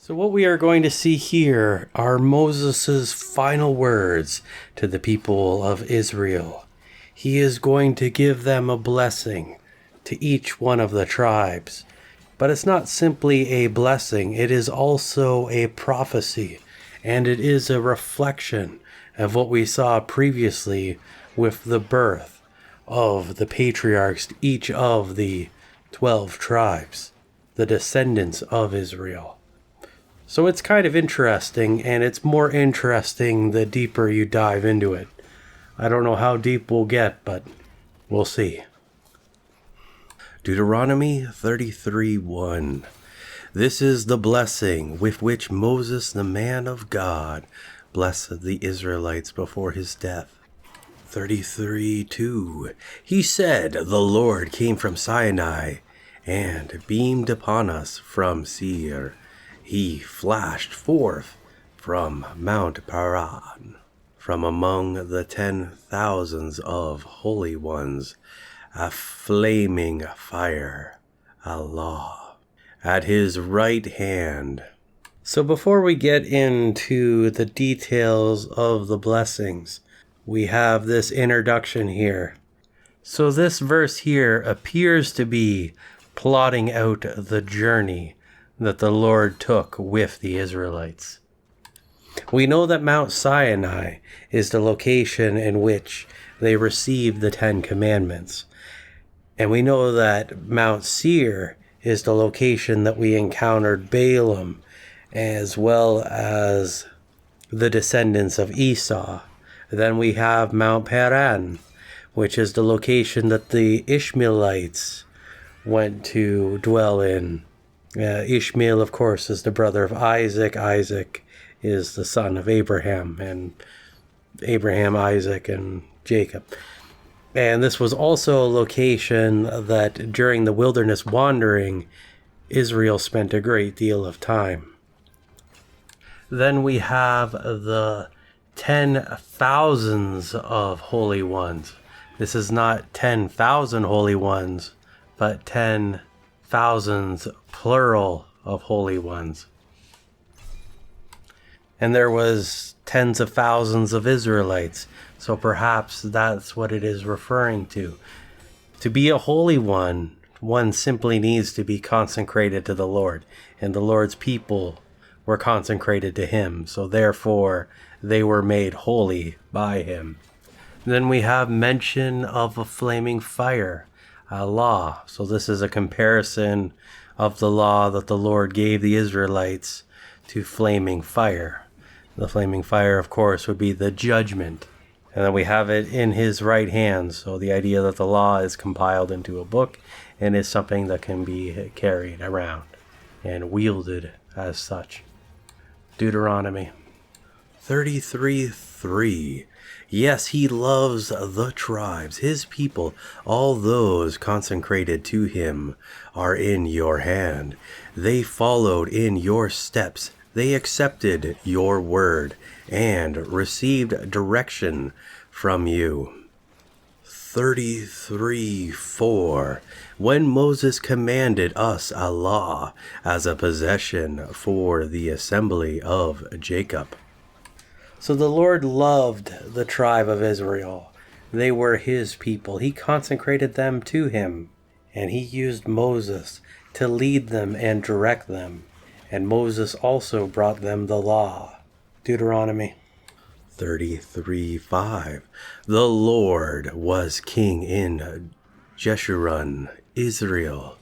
So what we are going to see here are Moses' final words to the people of Israel. He is going to give them a blessing to each one of the tribes. But it's not simply a blessing, it is also a prophecy, and it is a reflection of what we saw previously with the birth of the patriarchs, each of the 12 tribes, the descendants of Israel. So it's kind of interesting, and it's more interesting the deeper you dive into it. I don't know how deep we'll get, but we'll see. Deuteronomy 33:1. This is the blessing with which Moses, the man of God, blessed the Israelites before his death. 33:2. He said, the Lord came from Sinai and beamed upon us from Seir. He flashed forth from Mount Paran, from among the 10,000s of holy ones, a flaming fire, Allah, at his right hand. So before we get into the details of the blessings, we have this introduction here. So this verse here appears to be plotting out the journey that the Lord took with the Israelites. We know that Mount Sinai is the location in which they received the 10 Commandments. And we know that Mount Seir is the location that we encountered Balaam, as well as the descendants of Esau. Then we have Mount Paran, which is the location that the Ishmaelites went to dwell in. Ishmael, of course, is the brother of Isaac. Isaac is the son of Abraham, and Abraham, Isaac, and Jacob. And this was also a location that during the wilderness wandering, Israel spent a great deal of time. Then we have the 10,000s of holy ones. This is not 10,000 holy ones, but 10,000s plural of holy ones. And there was tens of thousands of Israelites, so perhaps that's what it is referring to. To be a holy one simply needs to be consecrated to the Lord, and the Lord's people were consecrated to him, so therefore they were made holy by him. Then we have mention of a flaming fire, a law. So this is a comparison of the law that the Lord gave the Israelites to flaming fire. The flaming fire, of course, would be the judgment. And then we have it in his right hand. So the idea that the law is compiled into a book and is something that can be carried around and wielded as such. Deuteronomy 33:3. Yes, he loves the tribes, his people, all those consecrated to him are in your hand. They followed in your steps. They accepted your word and received direction from you. 33:4. When Moses commanded us a law as a possession for the assembly of Jacob. So the Lord loved the tribe of Israel. They were his people. He consecrated them to him, and he used Moses to lead them and direct them. And Moses also brought them the law. Deuteronomy 33:5. The Lord was king in Jeshurun, Israel,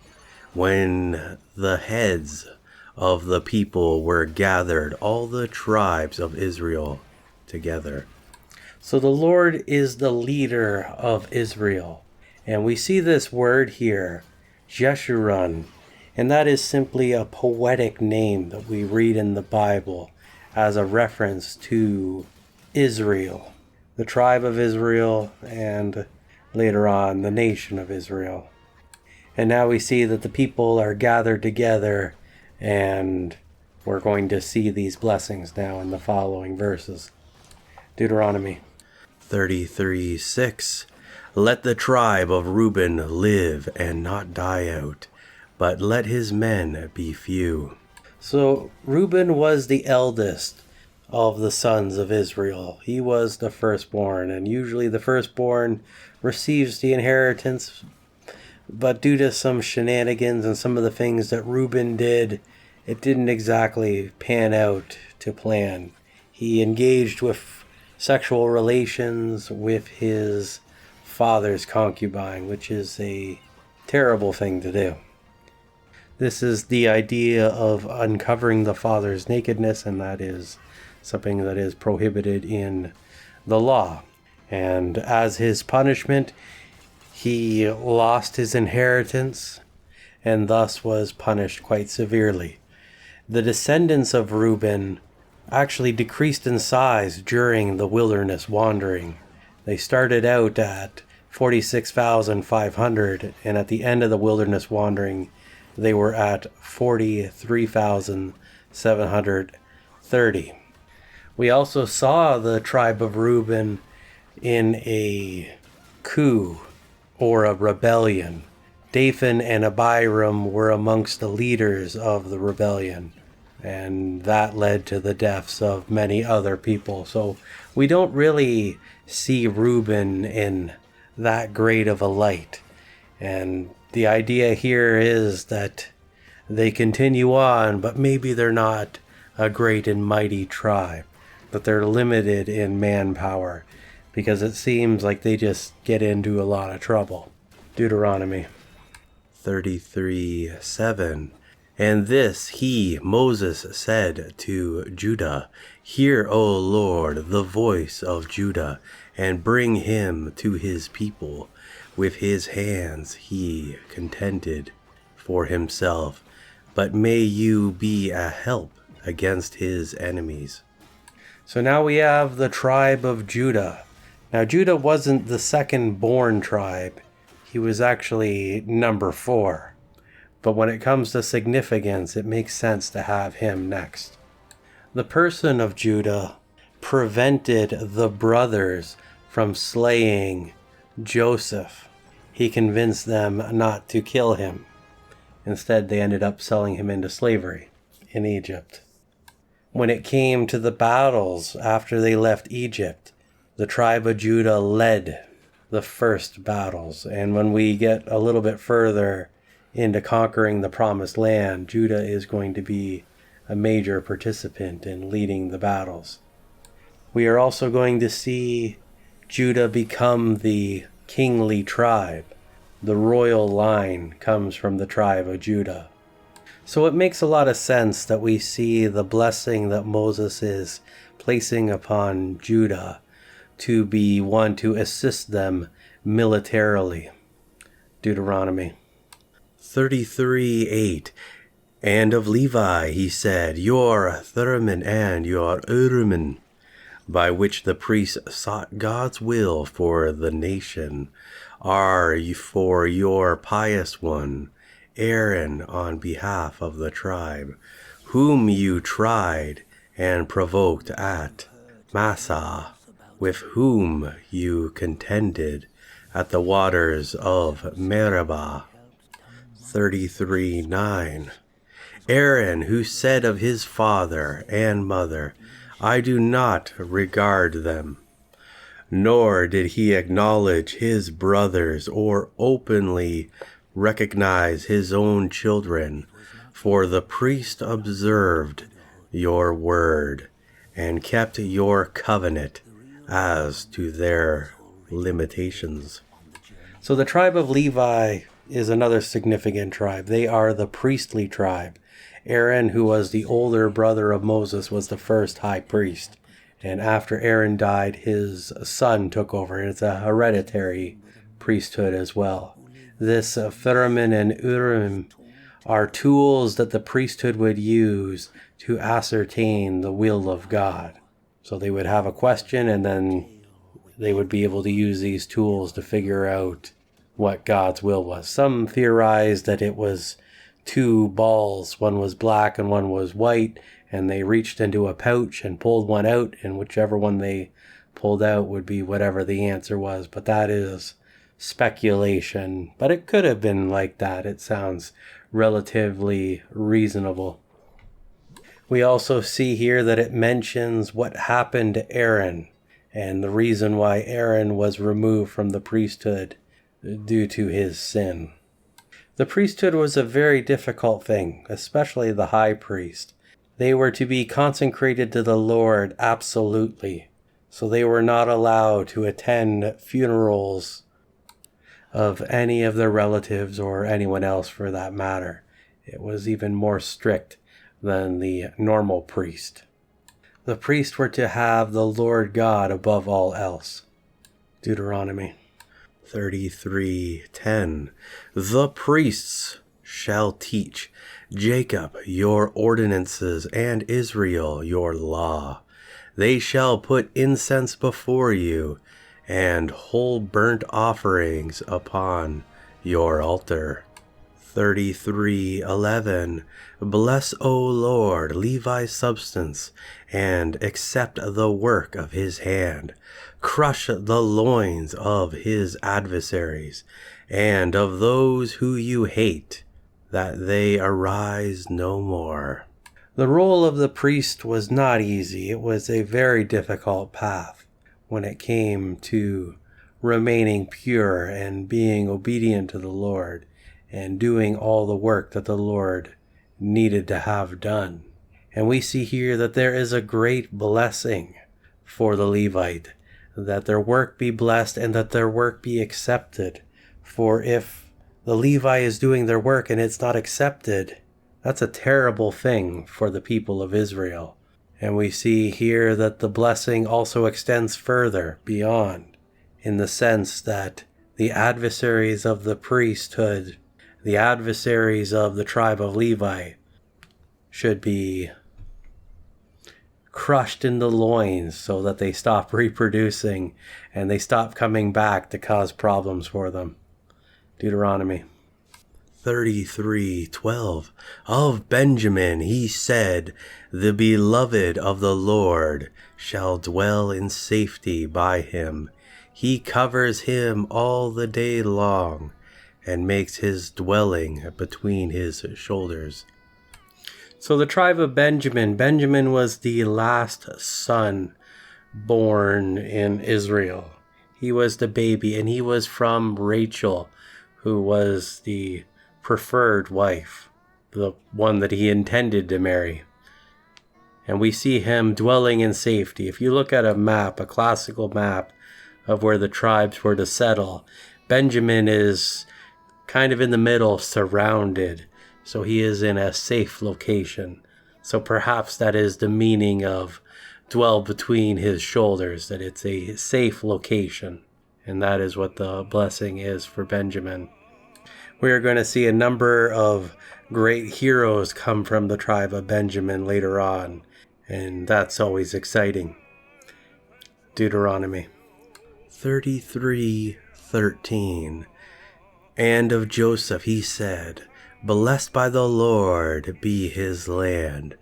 when the heads of the people were gathered, all the tribes of Israel together. So the Lord is the leader of Israel. And we see this word here, Jeshurun, and that is simply a poetic name that we read in the Bible as a reference to Israel, the tribe of Israel, and later on the nation of Israel. And now we see that the people are gathered together, and we're going to see these blessings now in the following verses. Deuteronomy 33:6. Let the tribe of Reuben live and not die out, but let his men be few. So Reuben was the eldest of the sons of Israel. He was the firstborn, and usually the firstborn receives the inheritance. But due to some shenanigans and some of the things that Reuben did, it didn't exactly pan out to plan. He engaged with sexual relations with his father's concubine, which is a terrible thing to do. This is the idea of uncovering the father's nakedness, and that is something that is prohibited in the law. And as his punishment, he lost his inheritance and thus was punished quite severely. The descendants of Reuben actually decreased in size during the wilderness wandering. They started out at 46,500, and at the end of the wilderness wandering, they were at 43,730. We also saw the tribe of Reuben in a coup or a rebellion. Dathan and Abiram were amongst the leaders of the rebellion, and that led to the deaths of many other people. So we don't really see Reuben in that great of a light. And the idea here is that they continue on, but maybe they're not a great and mighty tribe, that they're limited in manpower, because it seems like they just get into a lot of trouble. Deuteronomy 33:7. And this he, Moses, said to Judah, Hear, O Lord, the voice of Judah, and bring him to his people. With his hands he contended for himself, but may you be a help against his enemies. So now we have the tribe of Judah. Now Judah wasn't the second born tribe. He was actually number 4. But when it comes to significance, it makes sense to have him next. The person of Judah prevented the brothers from slaying Joseph. He convinced them not to kill him. Instead, they ended up selling him into slavery in Egypt. When it came to the battles after they left Egypt, the tribe of Judah led the first battles. And when we get a little bit further into conquering the promised land, Judah is going to be a major participant in leading the battles. We are also going to see Judah become the kingly tribe. The royal line comes from the tribe of Judah. So it makes a lot of sense that we see the blessing that Moses is placing upon Judah to be one to assist them militarily. Deuteronomy 33:8. And of Levi he said, Your Thummim and your Urim, by which the priests sought God's will for the nation, are for your pious one, Aaron, on behalf of the tribe, whom you tried and provoked at Massah, with whom you contended at the waters of Meribah. 33:9. Aaron, who said of his father and mother, I do not regard them, nor did he acknowledge his brothers or openly recognize his own children, for the priest observed your word and kept your covenant as to their limitations. So the tribe of Levi is another significant tribe. They are the priestly tribe. Aaron, who was the older brother of Moses, was the first high priest. And after Aaron died, his son took over. It's a hereditary priesthood as well. This Thummim and Urim are tools that the priesthood would use to ascertain the will of God. So they would have a question, and then they would be able to use these tools to figure out what God's will was. Some theorized that it was 2 balls. One was black and one was white, and they reached into a pouch and pulled one out, and whichever one they pulled out would be whatever the answer was. But that is speculation. But it could have been like that. It sounds relatively reasonable. We also see here that it mentions what happened to Aaron and the reason why Aaron was removed from the priesthood due to his sin. The priesthood was a very difficult thing, especially the high priest. They were to be consecrated to the Lord absolutely, so they were not allowed to attend funerals of any of their relatives or anyone else for that matter. It was even more strict than the normal priest. The priests were to have the Lord God above all else. Deuteronomy 33:10. The priests shall teach Jacob your ordinances and Israel your law. They shall put incense before you and whole burnt offerings upon your altar. 33:11. Bless, O Lord, Levi's substance, and accept the work of his hand. Crush the loins of his adversaries, and of those who you hate, that they arise no more. The role of the priest was not easy. It was a very difficult path when it came to remaining pure and being obedient to the Lord and doing all the work that the Lord needed to have done. And we see here that there is a great blessing for the Levite, that their work be blessed and that their work be accepted. For if the Levi is doing their work and it's not accepted, that's a terrible thing for the people of Israel. And we see here that the blessing also extends further beyond, in the sense that the adversaries of the priesthood, the adversaries of the tribe of Levi, should be crushed in the loins so that they stop reproducing and they stop coming back to cause problems for them. Deuteronomy 33:12. Of Benjamin he said, the beloved of the Lord shall dwell in safety by him. He covers him all the day long and makes his dwelling between his shoulders. So the tribe of Benjamin was the last son born in Israel. He was the baby, and he was from Rachel, who was the preferred wife, the one that he intended to marry. And we see him dwelling in safety. If you look at a map, a classical map of where the tribes were to settle, Benjamin is kind of in the middle, surrounded. So he is in a safe location. So perhaps that is the meaning of dwell between his shoulders, that it's a safe location. And that is what the blessing is for Benjamin. We are going to see a number of great heroes come from the tribe of Benjamin later on. And that's always exciting. Deuteronomy 33:13. And of Joseph he said, blessed by the Lord be his land,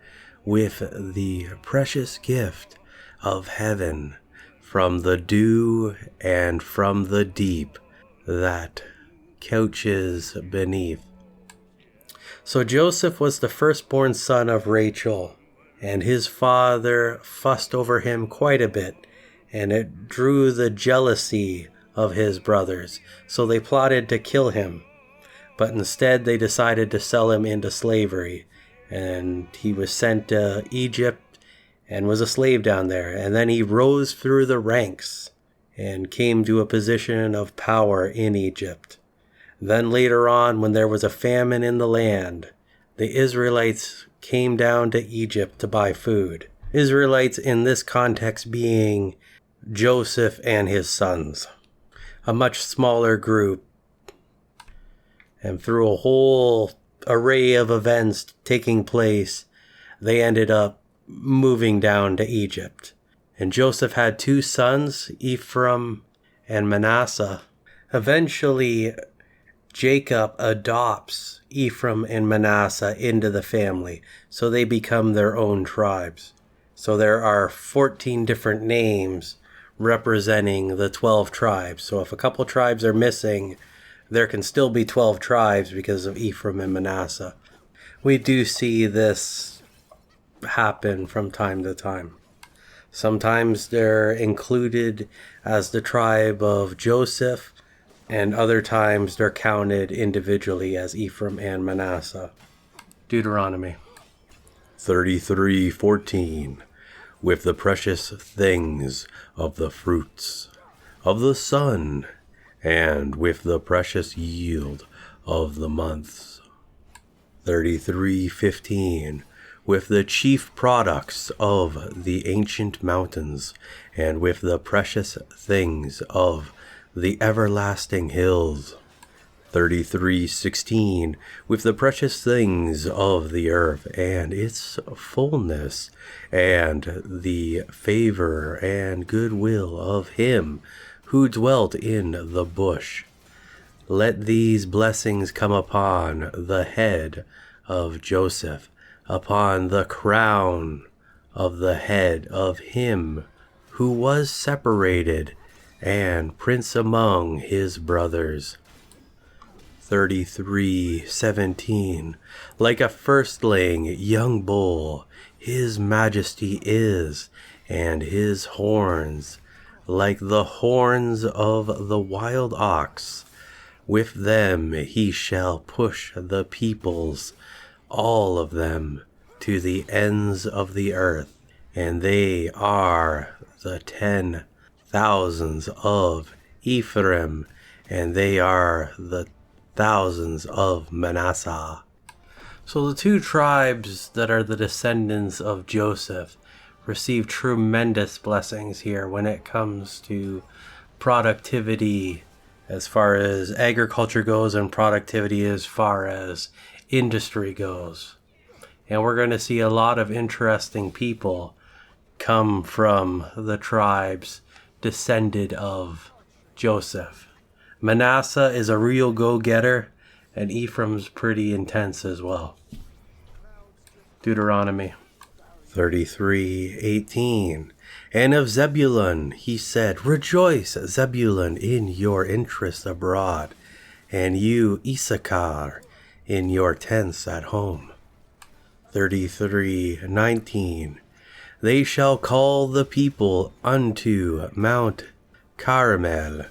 with the precious gift of heaven, from the dew and from the deep that couches beneath. So Joseph was the firstborn son of Rachel, and his father fussed over him quite a bit, and it drew the jealousy of his brothers, so they plotted to kill him. But instead they decided to sell him into slavery, and he was sent to Egypt and was a slave down there. And then he rose through the ranks and came to a position of power in Egypt. Then later on, when there was a famine in the land, the Israelites came down to Egypt to buy food. Israelites in this context being Joseph and his sons, a much smaller group. And through a whole array of events taking place, they ended up moving down to Egypt. And Joseph had two sons, Ephraim and Manasseh. Eventually, Jacob adopts Ephraim and Manasseh into the family, so they become their own tribes. So there are 14 different names representing the 12 tribes. So if a couple tribes are missing, there can still be 12 tribes because of Ephraim and Manasseh. We do see this happen from time to time. Sometimes they're included as the tribe of Joseph, and other times they're counted individually as Ephraim and Manasseh. Deuteronomy 33:14. With the precious things of the fruits of the sun, and with the precious yield of the months. 33:15. With the chief products of the ancient mountains, and with the precious things of the everlasting hills. 33:16. With the precious things of the earth and its fullness, and the favor and goodwill of him who dwelt in the bush. Let these blessings come upon the head of Joseph, upon the crown of the head of him who was separated, and prince among his brothers. 33:17. Like a firstling young bull, his majesty is, and his horns, like the horns of the wild ox. With them he shall push the peoples, all of them, to the ends of the earth, and they are the 10,000s of Ephraim, and they are the thousands of Manasseh. So the two tribes that are the descendants of Joseph receive tremendous blessings here when it comes to productivity as far as agriculture goes, and productivity as far as industry goes. And we're going to see a lot of interesting people come from the tribes descended of Joseph. Manasseh is a real go-getter, and Ephraim's pretty intense as well. Deuteronomy 33:18. And of Zebulun he said, Rejoice, Zebulun, in your interest abroad, and you, Issachar, in your tents at home. 33:19. They shall call the people unto Mount Carmel.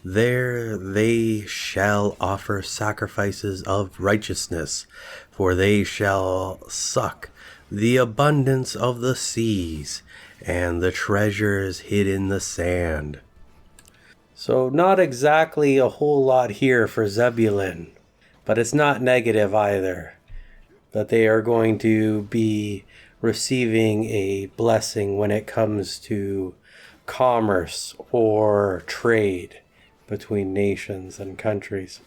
There they shall offer sacrifices of righteousness, for they shall suck the abundance of the seas, and the treasures hid in the sand. So not exactly a whole lot here for Zebulun, but it's not negative either, that they are going to be receiving a blessing when it comes to commerce or trade between nations and countries.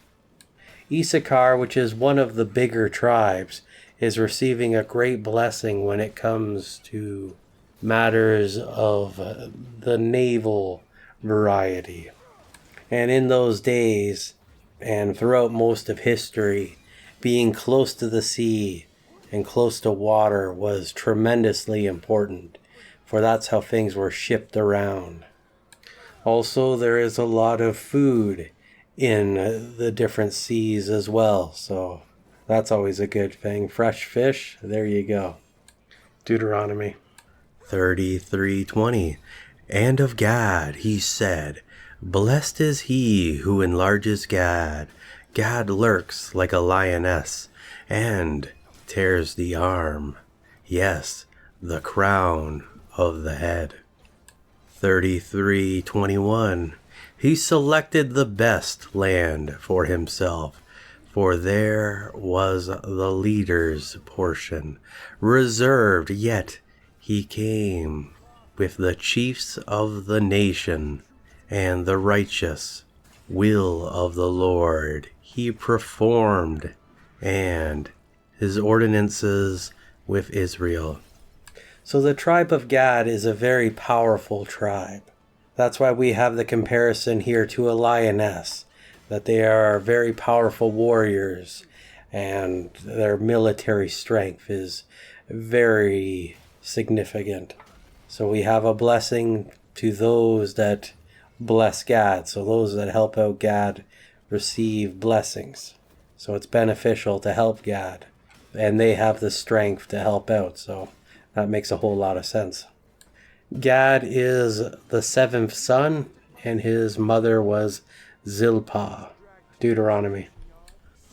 Issachar, which is one of the bigger tribes, is receiving a great blessing when it comes to matters of the naval variety. And in those days, and throughout most of history, being close to the sea and close to water was tremendously important, for that's how things were shipped around. Also, there is a lot of food in the different seas as well, so that's always a good thing. Fresh fish, there you go. Deuteronomy 33:20. And of Gad he said, Blessed is he who enlarges Gad. Gad lurks like a lioness, and tears the arm, yes, the crown of the head. 33:21. He selected the best land for himself, for there was the leader's portion reserved, yet he came with the chiefs of the nation, and the righteous will of the Lord he performed, and his ordinances with Israel. So the tribe of Gad is a very powerful tribe. That's why we have the comparison here to a lioness, that they are very powerful warriors, and their military strength is very significant. So we have a blessing to those that bless Gad. So those that help out Gad receive blessings. So it's beneficial to help Gad, and they have the strength to help out. So That makes a whole lot of sense. Gad is the 7th son, and his mother was Zilpah. Deuteronomy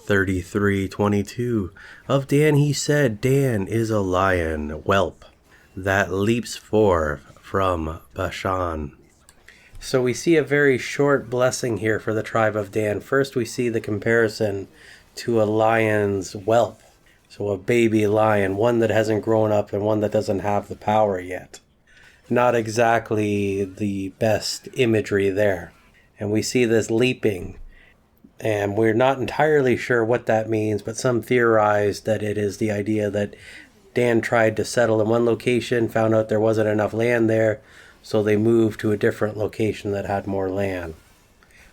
33:22. Of Dan he said, Dan is a lion whelp that leaps forth from Bashan. So we see a very short blessing here for the tribe of Dan. First we see the comparison to a lion's whelp. So a baby lion, one that hasn't grown up and one that doesn't have the power yet. Not exactly the best imagery there. And we see this leaping. And we're not entirely sure what that means, but some theorize that it is the idea that Dan tried to settle in one location, found out there wasn't enough land there, so they moved to a different location that had more land.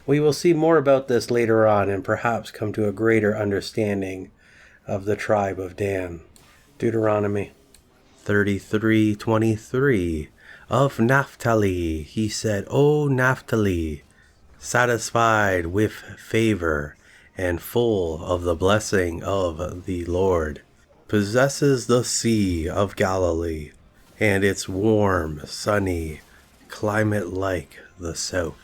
We will see more about this later on and perhaps come to a greater understanding of the tribe of Dan. Deuteronomy 33:23. Of Naphtali he said, O Naphtali, satisfied with favor and full of the blessing of the Lord, possesses the Sea of Galilee and its warm, sunny climate like the south.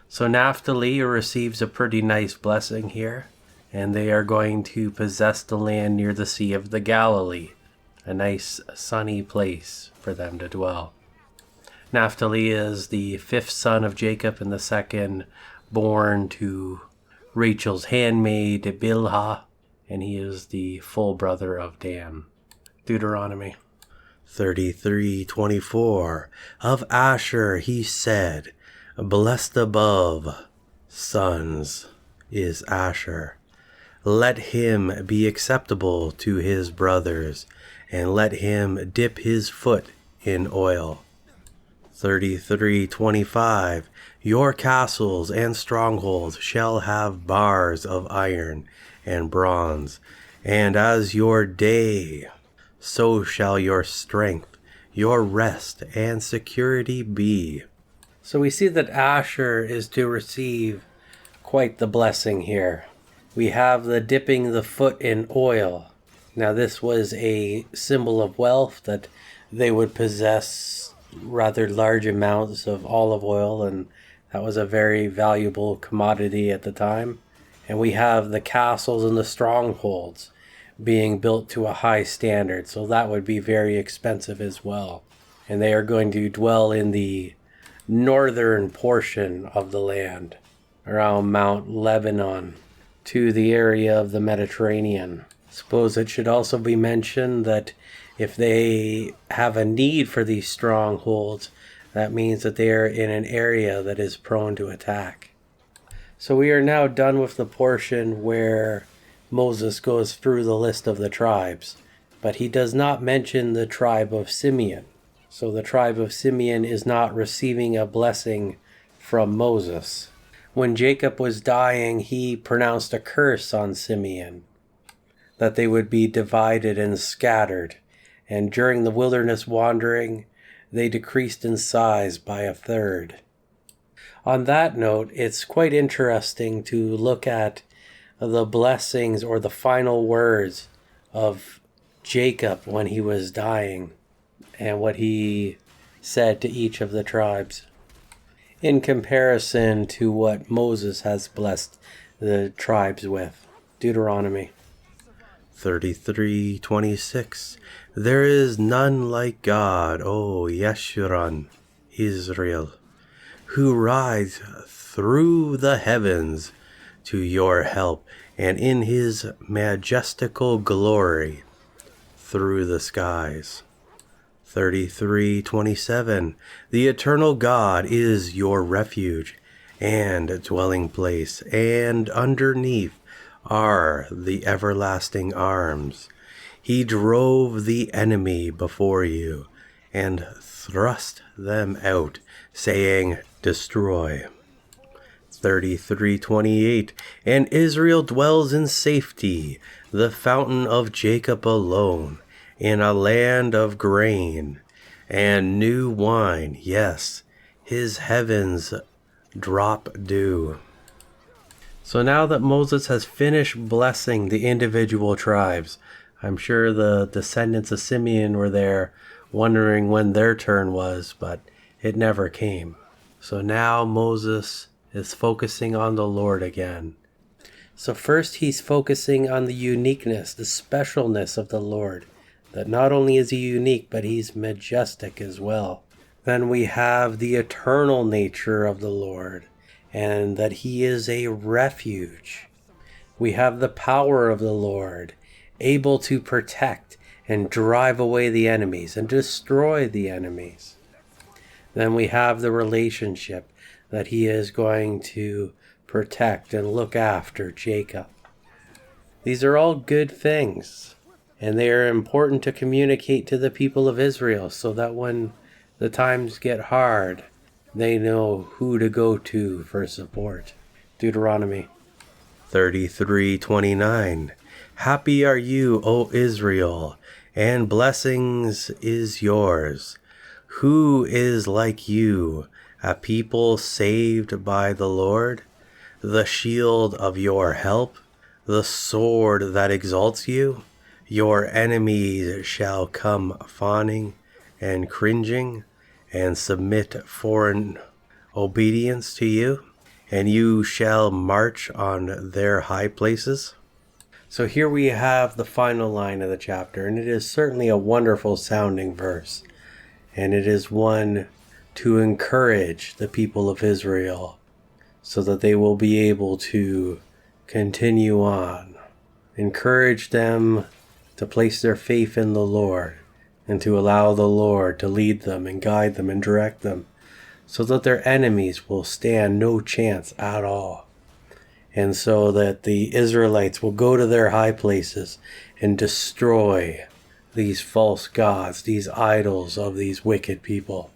So Naphtali receives a pretty nice blessing here, and they are going to possess the land near the Sea of the Galilee, a nice sunny place for them to dwell. Naphtali is the 5th son of Jacob and the 2nd born to Rachel's handmaid Bilhah, and he is the full brother of Dan. Deuteronomy 33:24. Of Asher he said, blessed above sons is Asher. Let him be acceptable to his brothers, and let him dip his foot in oil. 33:25. Your castles and strongholds shall have bars of iron and bronze, and as your day, so shall your strength, your rest and security be. So we see that Asher is to receive quite the blessing here. We have the dipping the foot in oil. Now this was a symbol of wealth, that they would possess rather large amounts of olive oil, and that was a very valuable commodity at the time. And we have the castles and the strongholds being built to a high standard, so that would be very expensive as well. And they are going to dwell in the northern portion of the land, around Mount Lebanon, to the area of the Mediterranean. Suppose it should also be mentioned that if they have a need for these strongholds, that means that they are in an area that is prone to attack. So we are now done with the portion where Moses goes through the list of the tribes, but he does not mention the tribe of Simeon. So the tribe of Simeon is not receiving a blessing from Moses. When Jacob was dying, he pronounced a curse on Simeon, that they would be divided and scattered. And during the wilderness wandering, they decreased in size by 1/3. On that note, it's quite interesting to look at the blessings or the final words of Jacob when he was dying and what he said to each of the tribes, in comparison to what Moses has blessed the tribes with. Deuteronomy 33:26. There is none like God, O Yeshurun, Israel, who rides through the heavens to your help, and in his majestical glory through the skies. 33:27. The eternal God is your refuge and dwelling place, and underneath are the everlasting arms. He drove the enemy before you and thrust them out, saying, destroy. 33:28. And Israel dwells in safety, the fountain of Jacob alone, in a land of grain and new wine. Yes, his heavens drop dew. So now that Moses has finished blessing the individual tribes, I'm sure the descendants of Simeon were there wondering when their turn was, but it never came. So now Moses is focusing on the Lord again. So first he's focusing on the uniqueness, the specialness of the Lord. That not only is he unique, but he's majestic as well. Then we have the eternal nature of the Lord, and that he is a refuge. We have the power of the Lord, able to protect and drive away the enemies and destroy the enemies. Then we have the relationship that he is going to protect and look after Jacob. These are all good things, and they are important to communicate to the people of Israel so that when the times get hard, they know who to go to for support. Deuteronomy 33:29. Happy are you, O Israel, and blessings is yours. Who is like you, a people saved by the Lord? The shield of your help, the sword that exalts you. Your enemies shall come fawning and cringing, and submit foreign obedience to you, and you shall march on their high places. So here we have the final line of the chapter, and it is certainly a wonderful sounding verse, and it is one to encourage the people of Israel so that they will be able to continue on. Encourage them to place their faith in the Lord, and to allow the Lord to lead them and guide them and direct them, so that their enemies will stand no chance at all. And so that the Israelites will go to their high places and destroy these false gods, these idols of these wicked people.